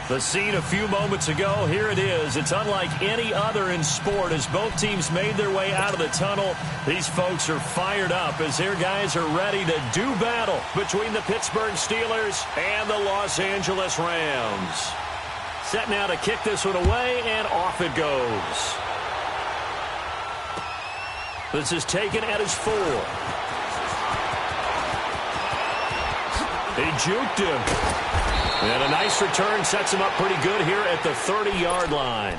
The scene a few moments ago, here it is. It's unlike any other in sport as both teams made their way out of the tunnel. These folks are fired up as their guys are ready to do battle between the Pittsburgh Steelers and the Los Angeles Rams. Set now to kick this one away, and off it goes. This is taken at his 4. He juked him. And a nice return sets him up pretty good here at the 30-yard line.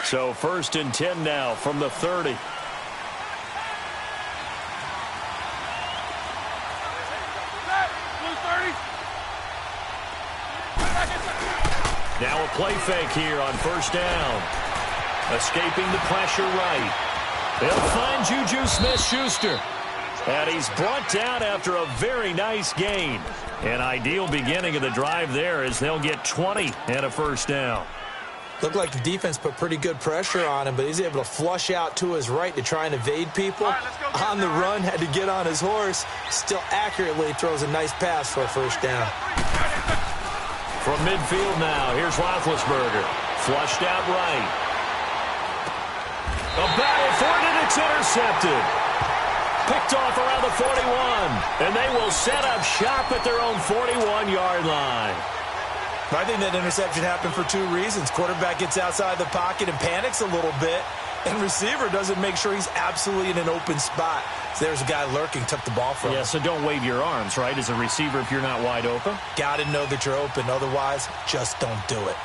So 1st and 10 now from the 30. Now a play fake here on 1st down. Escaping the pressure right. They'll find Juju Smith-Schuster. And he's brought down after a very nice gain. An ideal beginning of the drive there as they'll get 20 and a 1st down. Looked like the defense put pretty good pressure on him, but he's able to flush out to his right to try and evade people. On the run, had to get on his horse. Still accurately throws a nice pass for a 1st down. From midfield now, here's Roethlisberger. Flushed out right. A battle for it, and it's intercepted. Picked off around the 41, and they will set up shop at their own 41-yard line. I think that interception happened for 2 reasons. Quarterback gets outside the pocket and panics a little bit, and receiver doesn't make sure he's absolutely in an open spot. So there's a guy lurking, took the ball from him. Yeah, so don't wave your arms, right, as a receiver if you're not wide open. Got to know that you're open. Otherwise, just don't do it.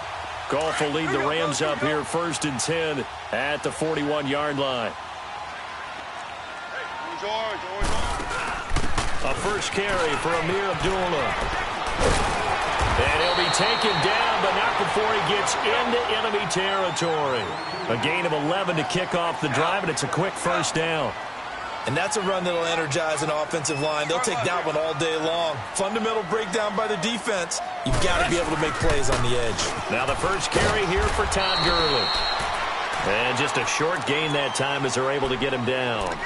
Goff will lead the Rams up here 1st and 10 at the 41-yard line. A first carry for Amir Abdullah. And he'll be taken down, but not before he gets into enemy territory. A gain of 11 to kick off the drive, and it's a quick 1st down. And that's a run that'll energize an offensive line. They'll take that one all day long. Fundamental breakdown by the defense. You've got to be able to make plays on the edge. Now the first carry here for Todd Gurley. And just a short gain that time as they're able to get him down.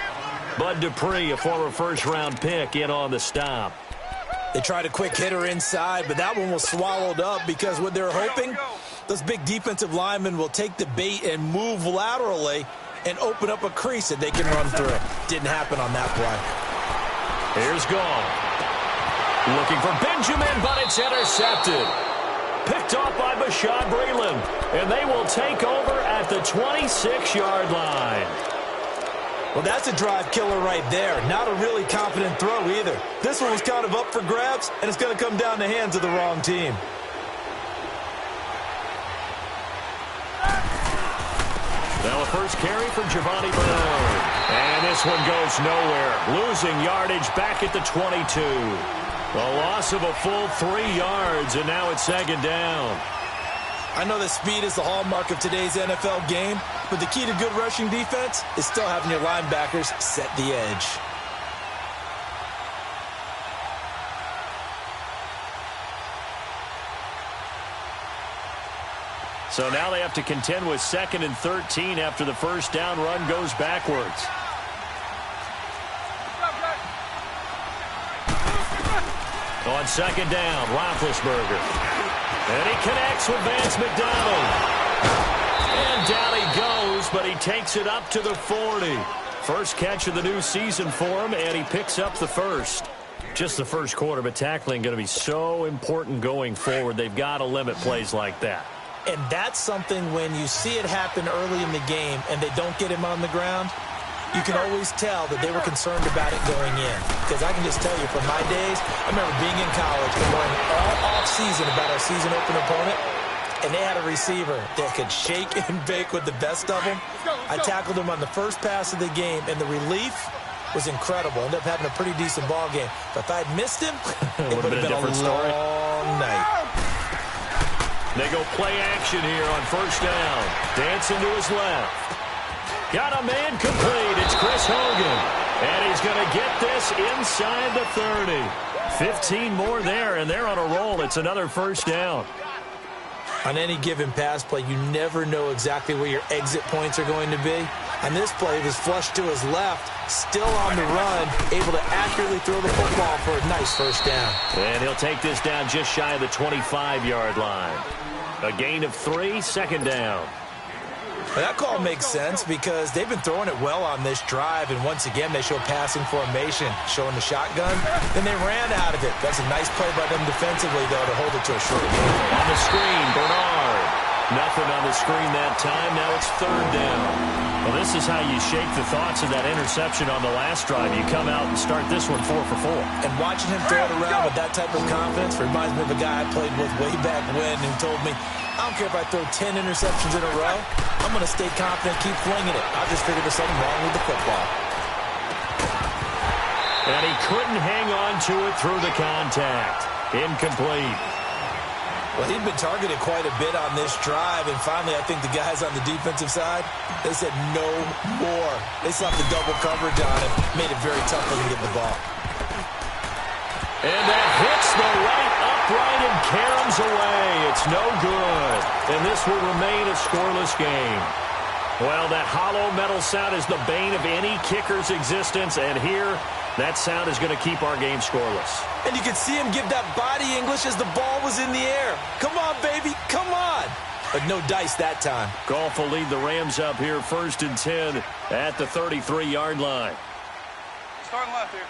Bud Dupree, a former 1st-round pick, in on the stop. They tried a quick hitter inside, but that one was swallowed up because what they're hoping, those big defensive linemen will take the bait and move laterally and open up a crease that they can run through. Didn't happen on that play. Here's Goff. Looking for Benjamin, but it's intercepted. Picked off by Bashaud Breeland. And they will take over at the 26-yard line. Well, that's a drive killer right there. Not a really confident throw either. This one was kind of up for grabs, and it's going to come down the hands of the wrong team. Now a first carry from Giovanni Bernard. And this one goes nowhere. Losing yardage back at the 22. A loss of a full 3 yards, and now it's 2nd down. I know that speed is the hallmark of today's NFL game, but the key to good rushing defense is still having your linebackers set the edge. So now they have to contend with 2nd and 13 after the 1st down run goes backwards. On 2nd down, Roethlisberger. And he connects with Vance McDonald. And down he goes, but he takes it up to the 40. First catch of the new season for him, and he picks up the 1st. Just the 1st quarter, but tackling going to be so important going forward. They've got to limit plays like that. And that's something when you see it happen early in the game and they don't get him on the ground, you can always tell that they were concerned about it going in. Because I can just tell you from my days, I remember being in college and learning all off-season about our season opener opponent, and they had a receiver that could shake and bake with the best of them. I tackled him on the first pass of the game, and the relief was incredible. Ended up having a pretty decent ball game. But if I'd missed him, it would have been a long night. They go play action here on 1st down. Dancing to his left. Got a man complete. It's Chris Hogan. And he's going to get this inside the 30. 15 more there, and they're on a roll. It's another 1st down. On any given pass play, you never know exactly where your exit points are going to be. On this play, he was flushed to his left, still on the run, able to accurately throw the football for a nice first down. And he'll take this down just shy of the 25-yard line. A gain of 3, second down. Well, that call makes sense because they've been throwing it well on this drive, and once again they show passing formation, showing the shotgun. Then they ran out of it. That's a nice play by them defensively, though, to hold it to a short game. On the screen, Bernard. Nothing on the screen that time. Now it's third down. Well, this is how you shake the thoughts of that interception on the last drive. You come out and start this one 4 for 4. And watching him throw it around with that type of confidence reminds me of a guy I played with way back when who told me, I don't care if I throw 10 interceptions in a row. I'm going to stay confident, keep flinging it. I just figured there's something wrong with the football. And he couldn't hang on to it through the contact. Incomplete. Well, he'd been targeted quite a bit on this drive, and finally I think the guys on the defensive side, they said no more. They slapped the double coverage on him, made it very tough for him to get the ball. And that hits the right upright and caroms away. It's no good. And this will remain a scoreless game. Well, that hollow metal sound is the bane of any kicker's existence, and here, that sound is going to keep our game scoreless. And you could see him give that body English as the ball was in the air. Come on, baby, come on. But no dice that time. Goff will lead the Rams up here, 1st and 10 at the 33-yard line. Starting left here.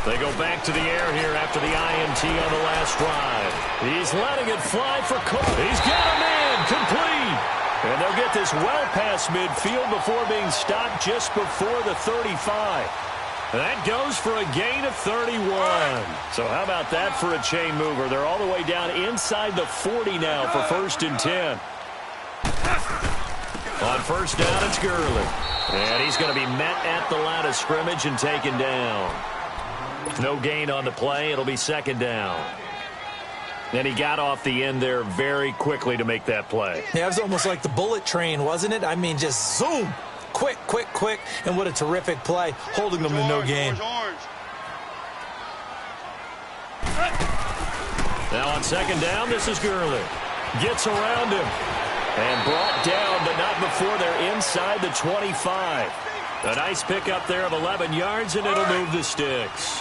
They go back to the air here after the INT on the last drive. He's letting it fly for Cole. He's got him in, complete. And they'll get this well past midfield before being stopped just before the 35. That goes for a gain of 31. So how about that for a chain mover? They're all the way down inside the 40 now for 1st and 10. On first down, it's Gurley. And he's going to be met at the line of scrimmage and taken down. No gain on the play. It'll be 2nd down. And he got off the end there very quickly to make that play. Yeah, it was almost like the bullet train, wasn't it? I mean, just zoom. Quick, quick, quick. And what a terrific play, holding them to no gain. Now on 2nd down, this is Gurley. Gets around him. And brought down, but not before they're inside the 25. A nice pickup there of 11 yards, and it'll move the sticks.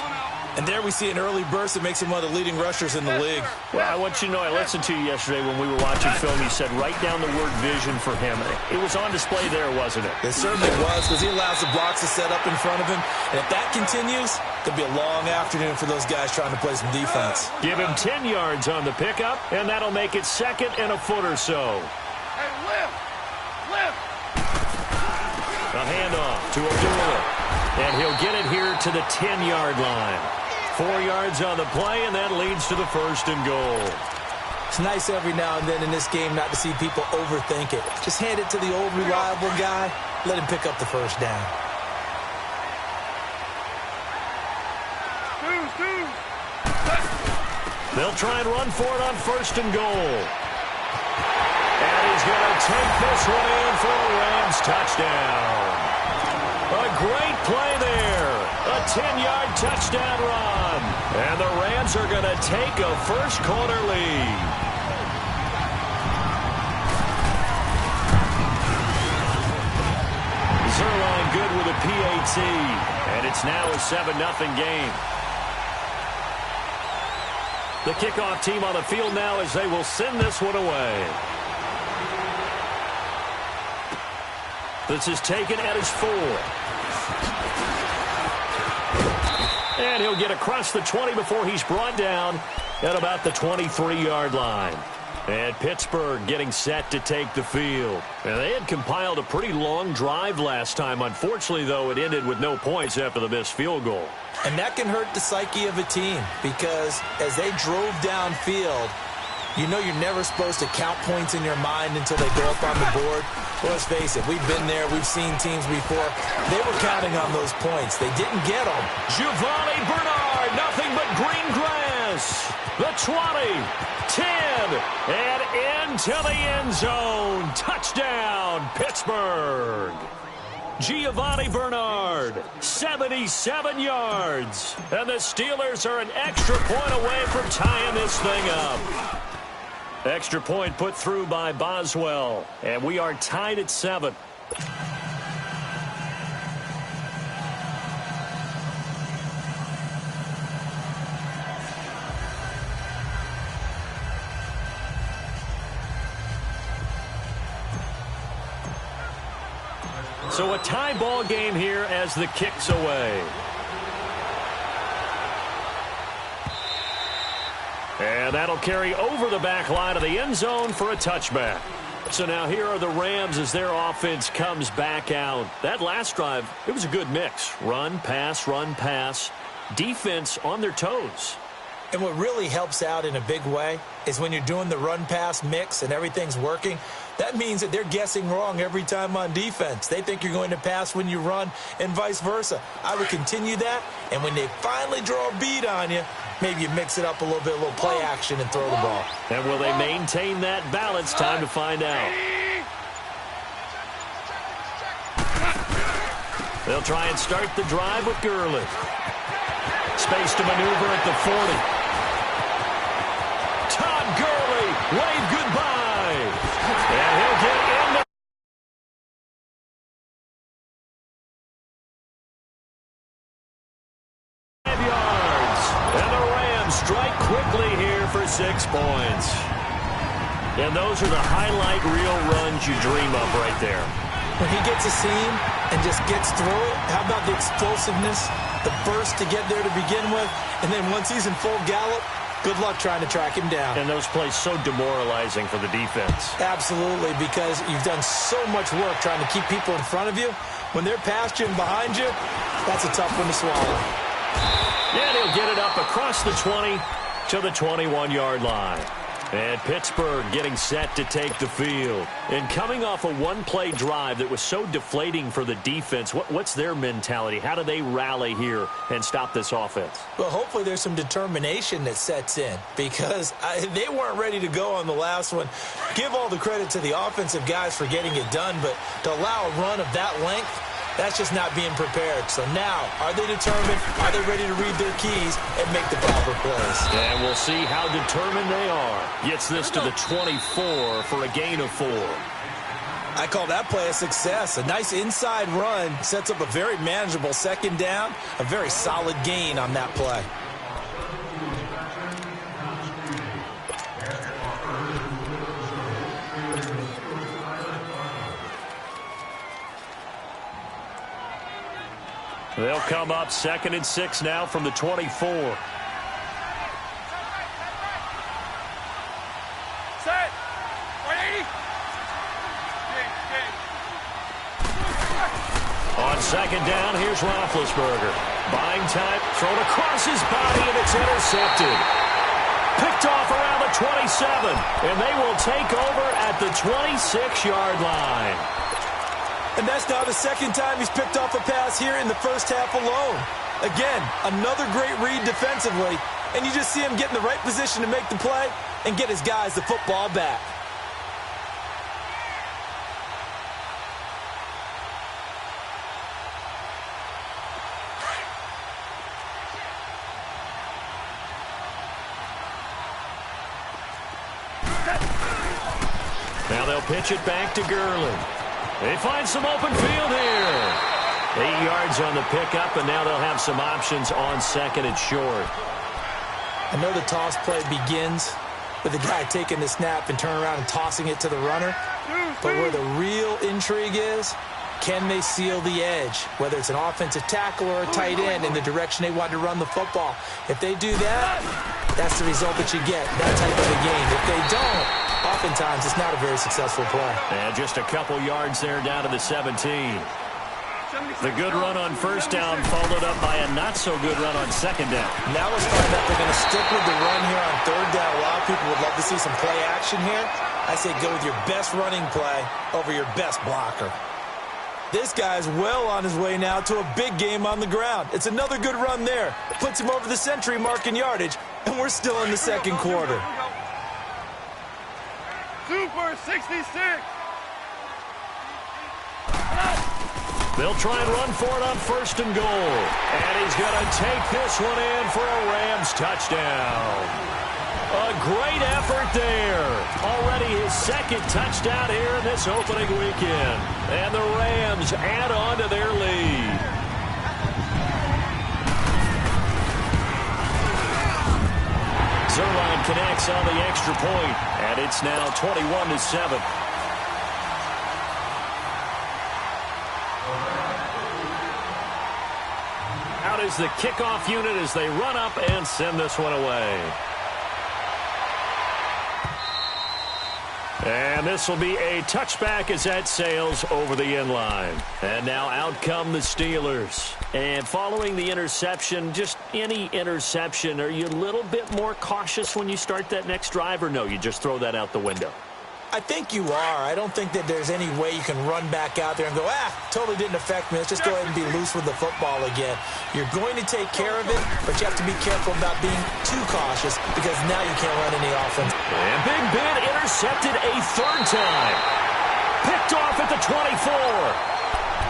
And there we see an early burst that makes him one of the leading rushers in the league. Well, I want you to know, I listened to you yesterday when we were watching film. You said write down the word vision for him. It was on display there, wasn't it? It certainly was, because he allows the blocks to set up in front of him. And if that continues, it'll be a long afternoon for those guys trying to play some defense. Give him 10 yards on the pickup, and that'll make it 2nd and a foot or so. Hey, lift! Lift! A handoff to Abdullah. And he'll get it here to the 10-yard line. 4 yards on the play, and that leads to the 1st and goal. It's nice every now and then in this game not to see people overthink it. Just hand it to the old reliable guy. Let him pick up the first down. They'll try and run for it on 1st and goal. And he's going to take this one in for a Rams touchdown. A great play there. A 10-yard touchdown run. And the Rams are going to take a first-quarter lead. Zerline good with a PAT. And it's now a 7-0 game. The kickoff team on the field now as they will send this one away. This is taken at his 4. And he'll get across the 20 before he's brought down at about the 23-yard line. And Pittsburgh getting set to take the field. And they had compiled a pretty long drive last time. Unfortunately, though, it ended with no points after the missed field goal. And that can hurt the psyche of a team because as they drove downfield, you know you're never supposed to count points in your mind until they go up on the board. Well, let's face it, we've been there. We've seen teams before. They were counting on those points. They didn't get them. Giovanni Bernard, nothing but green grass. The 20, 10, and into the end zone. Touchdown, Pittsburgh. Giovanni Bernard, 77 yards. And the Steelers are an extra point away from tying this thing up. Extra point put through by Boswell. And we are tied at 7. So a tie ball game here as the kick's away. And that'll carry over the back line of the end zone for a touchback. So now here are the Rams as their offense comes back out. That last drive, it was a good mix. Run, pass, defense on their toes. And what really helps out in a big way is when you're doing the run-pass mix and everything's working, that means that they're guessing wrong every time on defense. They think you're going to pass when you run and vice versa. I would continue that, and when they finally draw a beat on you, maybe you mix it up a little bit, a little play action and throw the ball. And will they maintain that balance? Time to find out. They'll try and start the drive with Gurley. Space to maneuver at the 40. Todd Gurley, wave goodbye. And he'll get in the 5 yards. And the Rams strike quickly here for 6 points. And those are the highlight reel runs you dream of right there. When he gets a seam and just gets through it, how about the explosiveness, the burst to get there to begin with, and then once he's in full gallop, good luck trying to track him down. And those plays so demoralizing for the defense. Absolutely, because you've done so much work trying to keep people in front of you. When they're past you and behind you, that's a tough one to swallow. And he'll get it up across the 20 to the 21-yard line. And Pittsburgh getting set to take the field. And coming off a one-play drive that was so deflating for the defense, what's their mentality? How do they rally here and stop this offense? Well, hopefully there's some determination that sets in because they weren't ready to go on the last one. Give all the credit to the offensive guys for getting it done, but to allow a run of that length, that's just not being prepared. So now, are they determined? Are they ready to read their keys and make the proper plays? And we'll see how determined they are. Gets this to the 24 for a gain of 4. I call that play a success. A nice inside run sets up a very manageable second down. A very solid gain on that play. They'll come up 2nd and 6 now from the 24. Set. Ready? On 2nd down, here's Roethlisberger. Buying time, thrown across his body, and it's intercepted. Picked off around the 27, and they will take over at the 26-yard line. And that's now the second time he's picked off a pass here in the first half alone. Again, another great read defensively, and you just see him get in the right position to make the play and get his guys the football back. Now they'll pitch it back to Gurley. They find some open field here. 8 yards on the pickup, and now they'll have some options on 2nd and short. I know the toss play begins with the guy taking the snap and turning around and tossing it to the runner. But where the real intrigue is, can they seal the edge, whether it's an offensive tackle or a tight end in the direction they want to run the football? If they do that, that's the result that you get, that type of a game. If they don't, oftentimes it's not a very successful play. And just a couple yards there down to the 17. The good run on first down followed up by a not-so-good run on second down. Now let's find out if they're going to stick with the run here on third down. A lot of people would love to see some play action here. I say go with your best running play over your best blocker. This guy's well on his way now to a big game on the ground. It's another good run there. Puts him over the century mark in yardage, and we're still in the second quarter. Super 66. They'll try and run for it on 1st and goal. And he's going to take this one in for a Rams touchdown. A great effort there. Already his second touchdown here in this opening weekend. And the Rams add on to their lead. Zerline connects on the extra point, and it's now 21-7. Out is the kickoff unit as they run up and send this one away. And this will be a touchback as that sails over the end line. And now out come the Steelers. And following the interception, just any interception, are you a little bit more cautious when you start that next drive, or no, you just throw that out the window? I think you are. I don't think that there's any way you can run back out there and go, totally didn't affect me. Let's just go ahead and be loose with the football again. You're going to take care of it, but you have to be careful about being too cautious because now you can't run any offense. And Big Ben intercepted a third time. Picked off at the 24.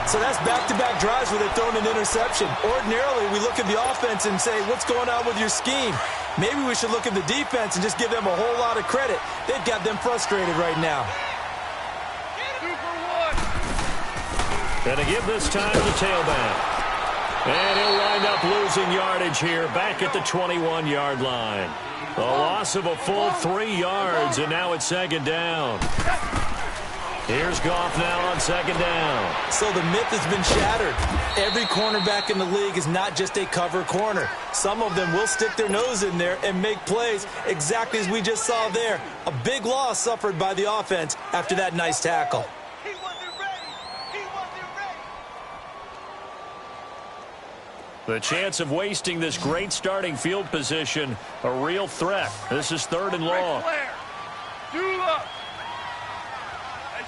So that's back-to-back drives where they're throwing an interception. Ordinarily, we look at the offense and say, what's going on with your scheme? Maybe we should look at the defense and just give them a whole lot of credit. They've got them frustrated right now. 2 for 1. Gonna give this time to the tailback. And he'll wind up losing yardage here back at the 21-yard line. A loss of a full 3 yards, and now it's second down. Here's Goff now on second down. So the myth has been shattered. Every cornerback in the league is not just a cover corner. Some of them will stick their nose in there and make plays exactly as we just saw there. A big loss suffered by the offense after that nice tackle. He wasn't ready. He wasn't ready. The chance of wasting this great starting field position, a real threat. This is 3rd and long. Flair. Do up.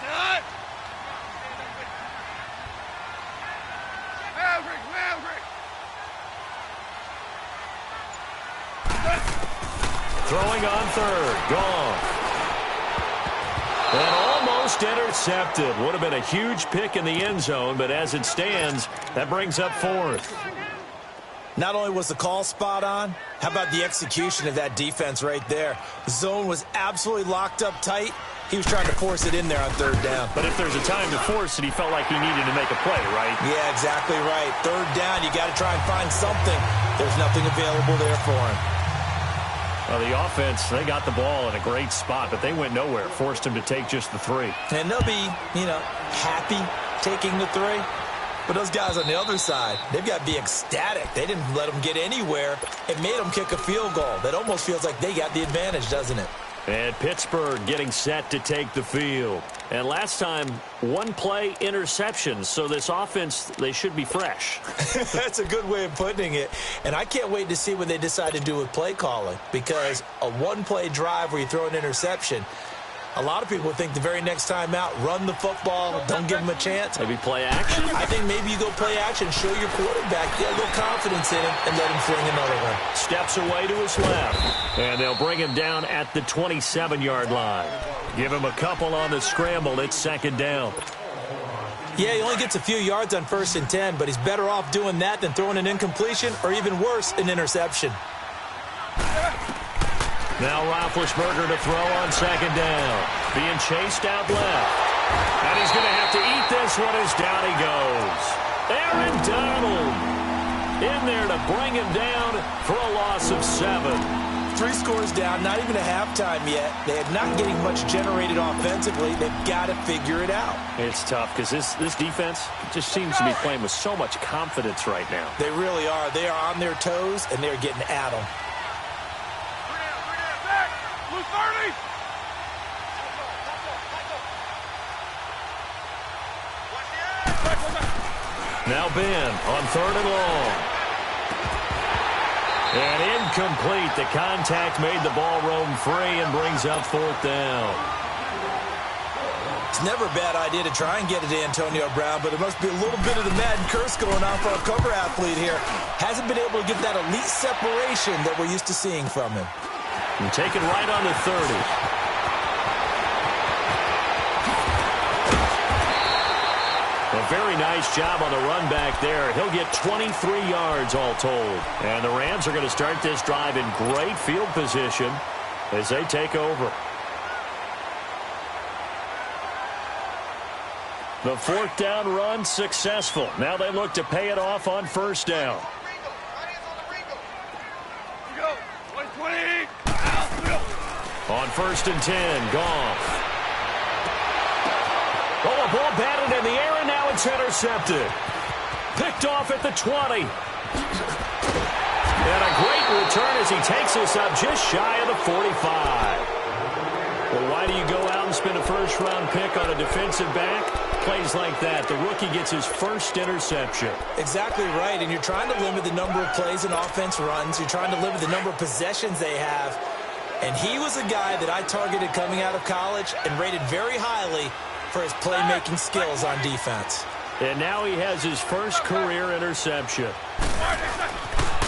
Hot. Maverick. Throwing on 3rd. Gone. And almost intercepted. Would have been a huge pick in the end zone, but as it stands, that brings up 4th. Not only was the call spot on, how about the execution of that defense right there? The zone was absolutely locked up tight. He was trying to force it in there on 3rd down. But if there's a time to force it, he felt like he needed to make a play, right? Yeah, exactly right. 3rd down, you got to try and find something. There's nothing available there for him. Well, the offense, they got the ball in a great spot, but they went nowhere. Forced him to take just the 3. And they'll be, happy taking the 3. But those guys on the other side, they've got to be ecstatic. They didn't let them get anywhere. It made them kick a field goal. That almost feels like they got the advantage, doesn't it? And Pittsburgh getting set to take the field. And last time, 1-play interception. So this offense, they should be fresh. That's a good way of putting it. And I can't wait to see what they decide to do with play calling. Because a 1-play drive where you throw an interception, a lot of people think the very next time out, run the football, don't give them a chance. Maybe play action? I think maybe you go play action, show your quarterback, get a little confidence in him, and let him fling another one. Steps away to his left. And they'll bring him down at the 27-yard line. Give him a couple on the scramble. It's second down. Yeah, he only gets a few yards on 1st and 10, but he's better off doing that than throwing an incompletion or even worse, an interception. Now Roethlisberger to throw on second down. Being chased out left. And he's going to have to eat this one as down he goes. Aaron Donald in there to bring him down for a loss of 7. 3 scores down, not even a halftime yet. They are not getting much generated offensively. They've got to figure it out. It's tough because this defense just seems to be playing with so much confidence right now. They really are. They are on their toes, and they're getting at them. Blue 30. Now Ben on 3rd and long. And incomplete. The contact made the ball roam free and brings up 4th down. It's never a bad idea to try and get it to Antonio Brown, but there must be a little bit of the Madden curse going on for a cover athlete here. Hasn't been able to get that elite separation that we're used to seeing from him. And taken right on the 30. A very nice job on the run back there. He'll get 23 yards all told. And the Rams are going to start this drive in great field position. as they take over. The fourth down run successful. Now they look to pay it off on first down. On first and 10, Goff. Oh, a ball batted in the air, and now it's intercepted. Picked off at the 20. And a great return as he takes us up just shy of the 45. Well, why do you go out and spend a first-round pick on a defensive back? Plays like that. The rookie gets his first interception. Exactly right, and you're trying to limit the number of plays an offense runs. You're trying to limit the number of possessions they have. And he was a guy that I targeted coming out of college and rated very highly for his playmaking skills on defense. And now he has his first career interception.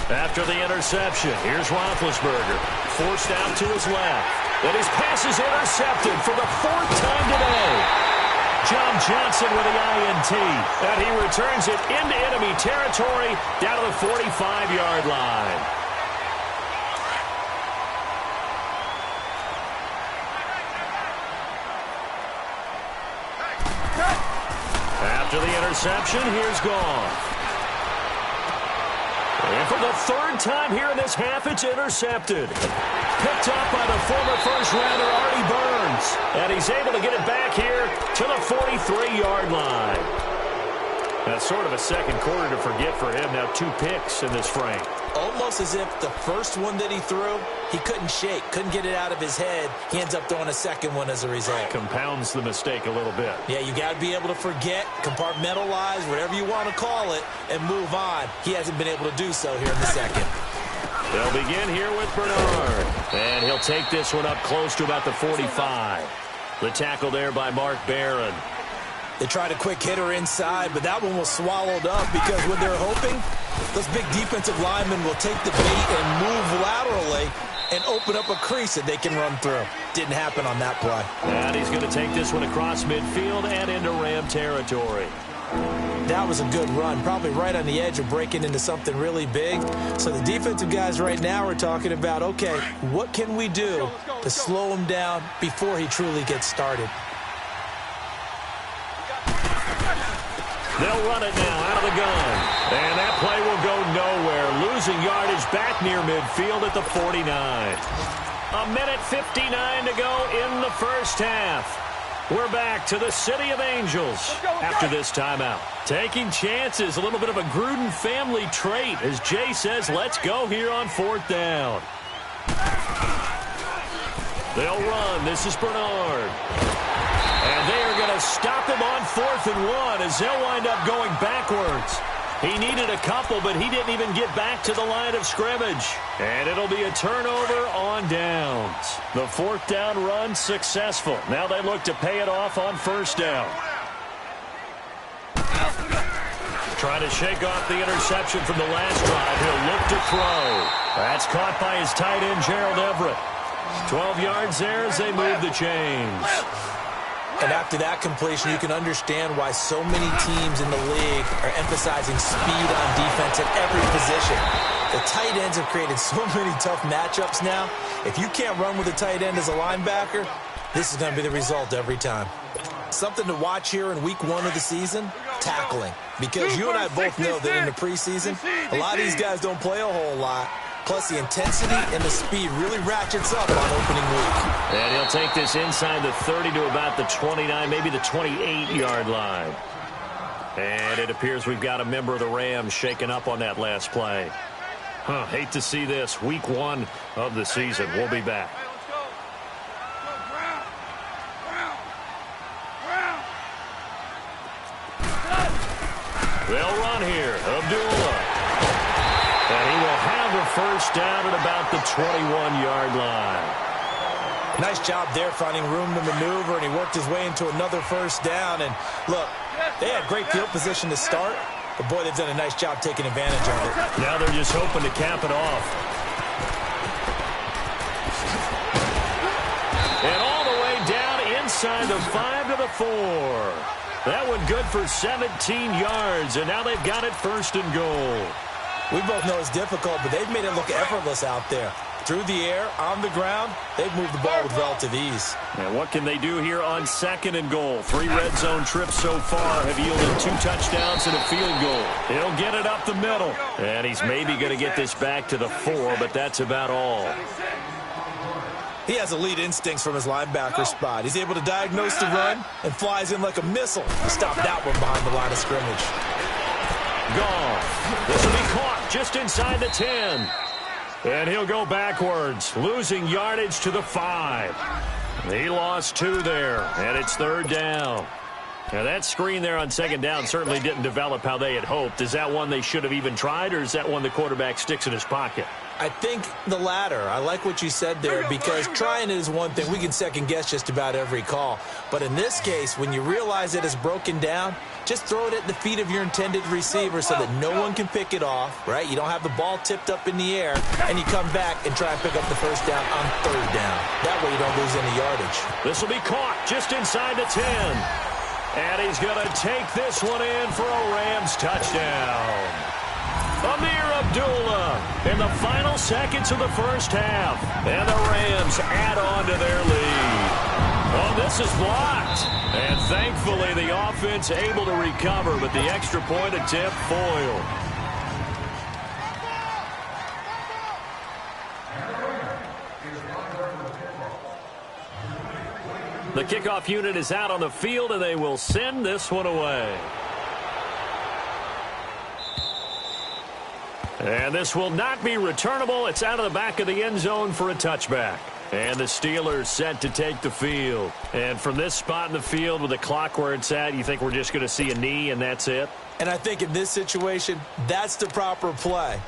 After the interception, here's Roethlisberger. Forced out to his left. And his pass is intercepted for the fourth time today. John Johnson with the INT. And he returns it into enemy territory down to the 45-yard line. After the interception, here's Goff. And for the third time here in this half, it's intercepted. Picked up by the former first-rounder, Artie Burns. And he's able to get it back here to the 43-yard line. That's sort of a second quarter to forget for him. Now 2 picks in this frame. Almost as if the first one that he threw, he couldn't shake, couldn't get it out of his head. He ends up throwing a second one as a result. Compounds the mistake a little bit. Yeah, you got to be able to forget, compartmentalize, whatever you want to call it, and move on. He hasn't been able to do so here in the second. They'll begin here with Bernard. And he'll take this one up close to about the 45. The tackle there by Mark Barron. They tried a quick hitter inside, but that one was swallowed up because when they're hoping, those big defensive linemen will take the bait and move laterally and open up a crease that they can run through. Didn't happen on that play. And he's going to take this one across midfield and into Ram territory. That was a good run, probably right on the edge of breaking into something really big. So the defensive guys right now are talking about, okay, what can we do to slow him down before he truly gets started? They'll run it now out of the gun. And that play will go nowhere. Losing yardage back near midfield at the 49. A minute 59 to go in the first half. We're back to the City of Angels after this timeout. Taking chances, a little bit of a Gruden family trait as Jay says, let's go here on fourth down. They'll run. This is Bernard. And they are going to stop him on 4th and 1 as they'll wind up going backwards. He needed a couple, but he didn't even get back to the line of scrimmage. And it'll be a turnover on downs. The 4th down run successful. Now they look to pay it off on first down. Trying to shake off the interception from the last drive. He'll look to throw. That's caught by his tight end, Gerald Everett. 12 yards there as they move the chains. And after that completion, you can understand why so many teams in the league are emphasizing speed on defense at every position. The tight ends have created so many tough matchups now. If you can't run with a tight end as a linebacker, this is going to be the result every time. Something to watch here in week 1 of the season, tackling. Because you and I both know that in the preseason, a lot of these guys don't play a whole lot. Plus, the intensity and the speed really ratchets up on opening week. And he'll take this inside the 30 to about the 29, maybe the 28-yard line. And it appears we've got a member of the Rams shaken up on that last play. Hate to see this. Week 1 of the season. We'll be back. They'll run here. Abdullah. And he will have a first down at about the 21-yard line. Nice job there finding room to maneuver, and he worked his way into another first down. And look, they had great field position to start, but boy, they've done a nice job taking advantage of it. Now they're just hoping to cap it off. And all the way down inside the 5 to the 4. That one good for 17 yards, and now they've got it first and goal. We both know it's difficult, but they've made it look effortless out there. Through the air, on the ground, they've moved the ball with relative ease. And what can they do here on 2nd and goal? 3 red zone trips so far have yielded 2 touchdowns and a field goal. He'll get it up the middle. And he's maybe going to get this back to the 4, but that's about all. He has elite instincts from his linebacker spot. He's able to diagnose the run and flies in like a missile to stop that one behind the line of scrimmage. Gone. This will be caught just inside the 10. And he'll go backwards, losing yardage to the 5. He lost 2 there, and it's 3rd down. Now, that screen there on 2nd down certainly didn't develop how they had hoped. Is that one they should have even tried, or is that one the quarterback sticks in his pocket? I think the latter. I like what you said there, because trying it is one thing. We can second-guess just about every call. But in this case, when you realize it is broken down, just throw it at the feet of your intended receiver so that no one can pick it off, right? You don't have the ball tipped up in the air, and you come back and try and pick up the 1st down on 3rd down. That way you don't lose any yardage. This will be caught just inside the 10. And he's going to take this one in for a Rams touchdown. Amir Abdullah in the final seconds of the 1st half. And the Rams add on to their lead. Oh, this is blocked. And thankfully the offense able to recover, but the extra point attempt foiled. The kickoff unit is out on the field, and they will send this one away. And this will not be returnable. It's out of the back of the end zone for a touchback. And the Steelers set to take the field. And from this spot in the field with the clock where it's at, you think we're just going to see a knee and that's it? And I think in this situation, that's the proper play.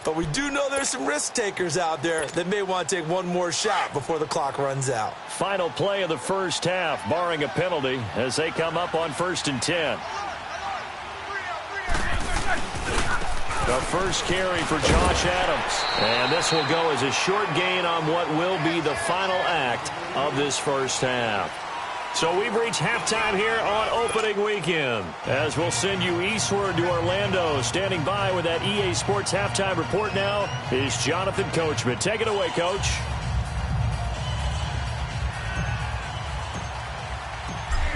But we do know there's some risk takers out there that may want to take one more shot before the clock runs out. Final play of the 1st half, barring a penalty, as they come up on 1st and 10. The first carry for Josh Adams. And this will go as a short gain on what will be the final act of this 1st half. So we've reached halftime here on opening weekend, as we'll send you eastward to Orlando. Standing by with that EA Sports halftime report now is Jonathan Coachman. Take it away, Coach.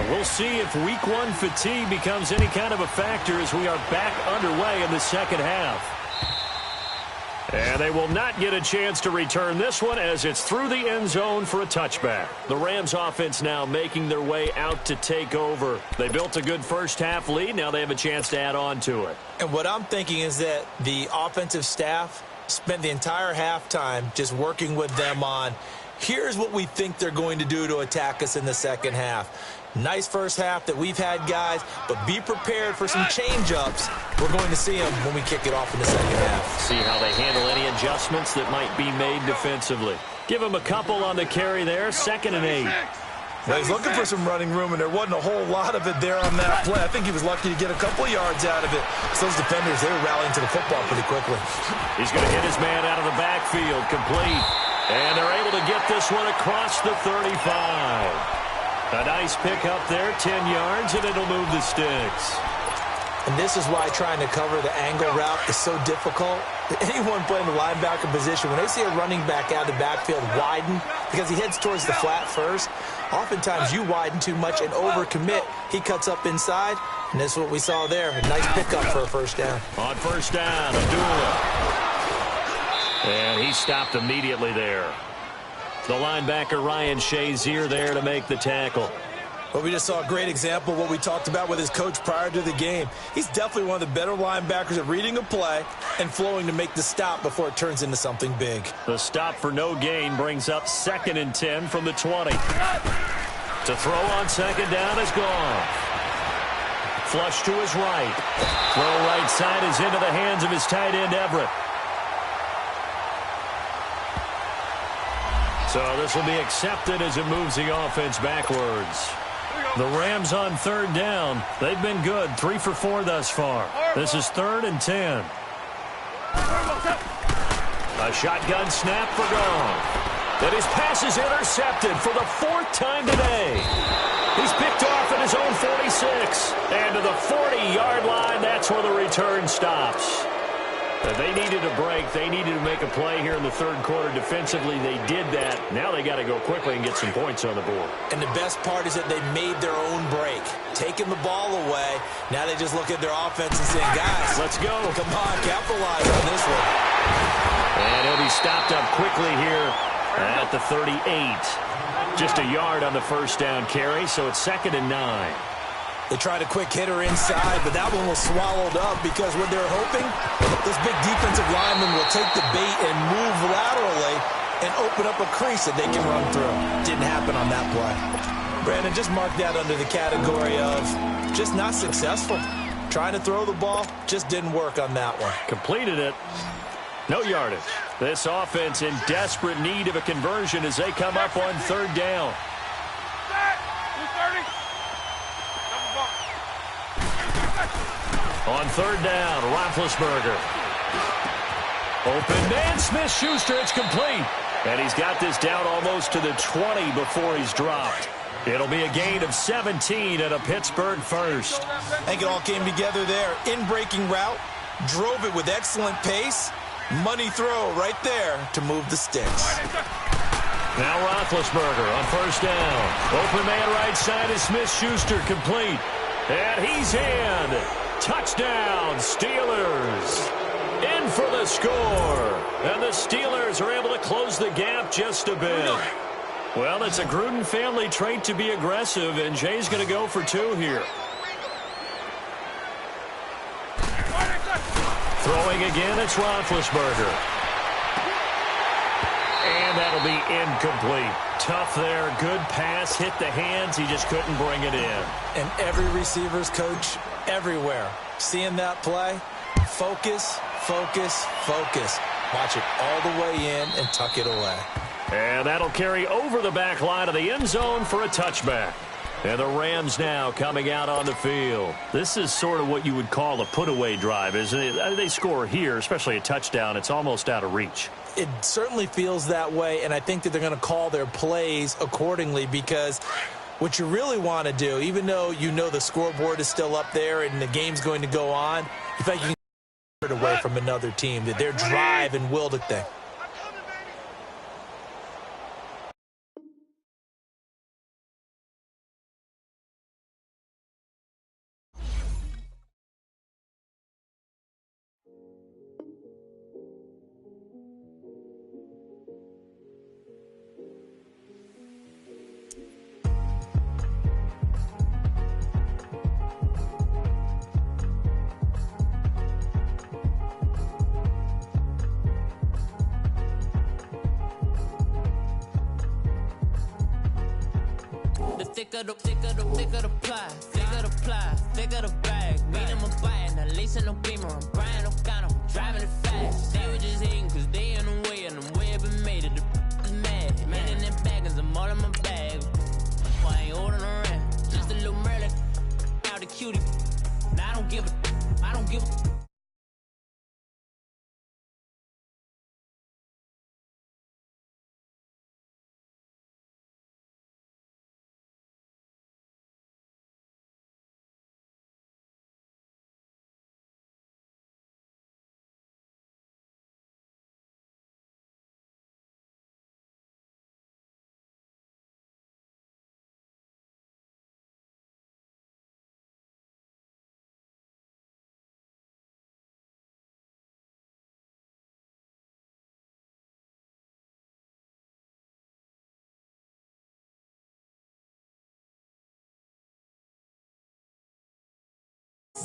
We'll see if week 1 fatigue becomes any kind of a factor as we are back underway in the 2nd half. And they will not get a chance to return this one as it's through the end zone for a touchback. The Rams offense now making their way out to take over. They built a good 1st half lead. Now they have a chance to add on to it. And what I'm thinking is that the offensive staff spent the entire halftime just working with them on, here's what we think they're going to do to attack us in the 2nd half. Nice 1st half that we've had, guys, but be prepared for some change-ups. We're going to see them when we kick it off in the 2nd half. See how they handle any adjustments that might be made defensively. Give them a couple on the carry there, 2nd and 8. Well, he's looking for some running room, and there wasn't a whole lot of it there on that play. I think he was lucky to get a couple yards out of it. So those defenders, they were rallying to the football pretty quickly. He's going to hit his man out of the backfield, complete. And they're able to get this one across the 35. A nice pick up there, 10 yards, and it'll move the sticks. And this is why trying to cover the angle route is so difficult. Anyone playing the linebacker position, when they see a running back out of the backfield widen, because he heads towards the flat first, oftentimes you widen too much and overcommit. He cuts up inside, and this is what we saw there. A nice pickup for a 1st down. On 1st down, Abdullah. And he stopped immediately there. The linebacker, Ryan Shazier, there to make the tackle. Well, we just saw a great example of what we talked about with his coach prior to the game. He's definitely one of the better linebackers at reading a play and flowing to make the stop before it turns into something big. The stop for no gain brings up 2nd and 10 from the 20. To throw on 2nd down is gone. Flush to his right. Throw right side is into the hands of his tight end, Everett. So this will be accepted as it moves the offense backwards. The Rams on 3rd down. They've been good, 3 for 4 thus far. This is 3rd and 10. A shotgun snap for gone. And his pass is intercepted for the 4th time today. He's picked off at his own 46. And to the 40-yard line, that's where the return stops. They needed a break. They needed to make a play here in the third quarter. Defensively, they did that. Now they got to go quickly and get some points on the board. And the best part is that they made their own break. Taking the ball away, now they just look at their offense and saying, guys, let's go. Come on, capitalize on this one. And he'll be stopped up quickly here at the 38. Just a yard on the first down carry, so it's 2nd and 9. They tried a quick hitter inside, but that one was swallowed up because what they're hoping, this big defensive lineman will take the bait and move laterally and open up a crease that they can run through. Didn't happen on that play. Brandon, just mark that under the category of just not successful. Trying to throw the ball, just didn't work on that one. Completed it. No yardage. This offense in desperate need of a conversion as they come up on 3rd down. On 3rd down, Roethlisberger. Open man, Smith-Schuster, it's complete. And he's got this down almost to the 20 before he's dropped. It'll be a gain of 17 and a Pittsburgh first. I think it all came together there. In-breaking route, drove it with excellent pace. Money throw right there to move the sticks. Now Roethlisberger on 1st down. Open man right side is Smith-Schuster, complete. And he's in. Touchdown, Steelers. In for the score. And the Steelers are able to close the gap just a bit. Well, it's a Gruden family trait to be aggressive, and Jay's going to go for 2 here. Throwing again, it's Roethlisberger. And that'll be incomplete. Tough there. Good pass. Hit the hands. He just couldn't bring it in. And every receiver's coach everywhere. Seeing that play, focus, focus, focus. Watch it all the way in and tuck it away. And that'll carry over the back line of the end zone for a touchback. And the Rams now coming out on the field. This is sort of what you would call a put-away drive, isn't it? They score here, especially a touchdown. It's almost out of reach. It certainly feels that way, and I think that they're going to call their plays accordingly because what you really want to do, even though you know the scoreboard is still up there and the game's going to go on, you think you can get it away from another team, that their drive and will to think. Thicker the pie, thicker the bag. Beat them a bite, now lacing no beamer. I'm Brian O'Connor, I'm driving it fast. They were just hating cause they in the way, and the way I've been made it, the is mad. Man in them baggins, I'm all in my bag. Boy, I ain't holding around, just a little Merlin, out the cutie. Now I don't give a.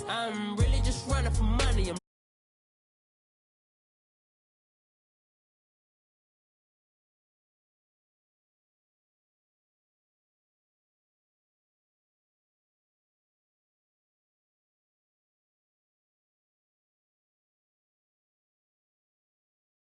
I'm really just running for money.